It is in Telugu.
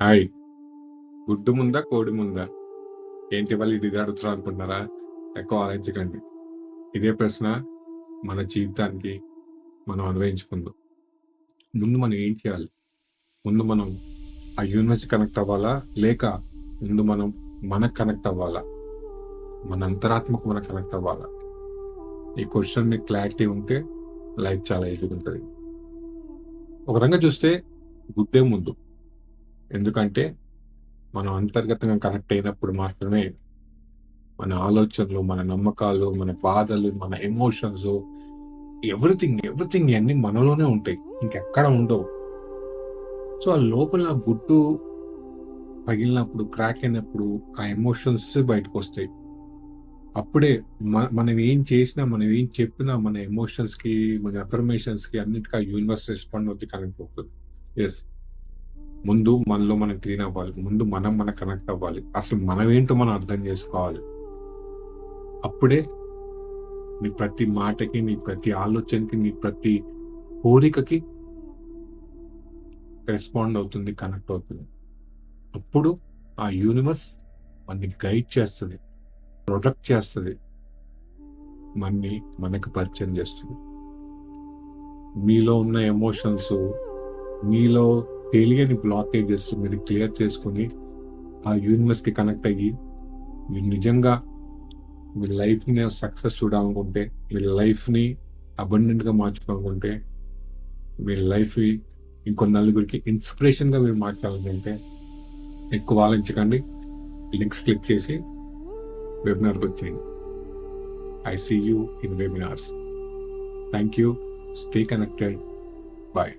హాయ్! గుడ్డు ముందా? కోడి ముందా? ఏంటి ఇవాళ ఇది అడుగుతున్నాం అనుకుంటున్నారా? ఎక్కువ ఆలోచించకండి. ఇదే ప్రశ్న మన జీవితానికి మనం అన్వయించుకుందాం. ముందు మనం ఏం చేయాలి? ముందు మనం ఆ యూనివర్స్‌కి కనెక్ట్ అవ్వాలా? లేక ముందు మనం మనకు కనెక్ట్ అవ్వాలా? మన అంతరాత్మకు మనం కనెక్ట్ అవ్వాలా? ఈ క్వెషన్‌ని క్లారిటీ ఉంటే లైఫ్ చాలా ఈజీగా ఉంటది. ఒక రకంగా చూస్తే గుడ్డే ముందు. ఎందుకంటే మనం అంతర్గతంగా కనెక్ట్ అయినప్పుడు మాత్రమే మన ఆలోచనలు, మన నమ్మకాలు, మన బాధలు, మన ఎమోషన్స్ ఎవ్రీథింగ్ ఇయన్నీ మనలోనే ఉంటాయి. ఇంకెక్కడ ఉండవు. సో, ఆ లోపల ఆ గుడ్డు పగిలినప్పుడు, క్రాక్ అయినప్పుడు ఆ ఎమోషన్స్ బయటకొస్తాయి. అప్పుడే మనం ఏం చేసినా, మనం ఏం చెప్పినా మన ఎమోషన్స్‌కి, మన అఫర్మేషన్స్‌కి అన్నిటికి ఆ యూనివర్స్ రెస్పాండ్ అవుద్ది, కనెక్ట్ అవుతది. యెస్. ముందు మనలో మనం క్లీన్ అవ్వాలి. ముందు మనం కనెక్ట్ అవ్వాలి. అసలు మనమేంటో మనం అర్థం చేసుకోవాలి. అప్పుడే నీ ప్రతి మాటకి, నీ ప్రతి ఆలోచనకి, నీ ప్రతి కోరికకి రెస్పాండ్ అవుతుంది, కనెక్ట్ అవుతుంది. అప్పుడు ఆ యూనివర్స్ మనని గైడ్ చేస్తది, ప్రొటెక్ట్ చేస్తది. మనని మనకు పరిచయం చేస్తుంది. మీలో ఉన్న ఎమోషన్స్, మీలో తెలియని బ్లాకేజెస్ మీరు క్లియర్ చేసుకొని, ఆ యూనివర్స్‌కి కనెక్ట్ అయ్యి, మీరు నిజంగా మీ లైఫ్‌ని సక్సెస్ చూడాలనుకుంటే, మీ లైఫ్‌ని అబండెంట్‌గా మార్చుకోవాలనుకుంటే, మీ లైఫ్ ఇంకో నలుగురికి ఇన్స్పిరేషన్‌గా మీరు మార్చాలనుకుంటే, ఎక్కువ ఆలోచించకండి. లింక్స్ క్లిక్ చేసి వెబినార్‌కొచ్చేయండి. I see you in webinars. Thank you. Stay connected. Bye.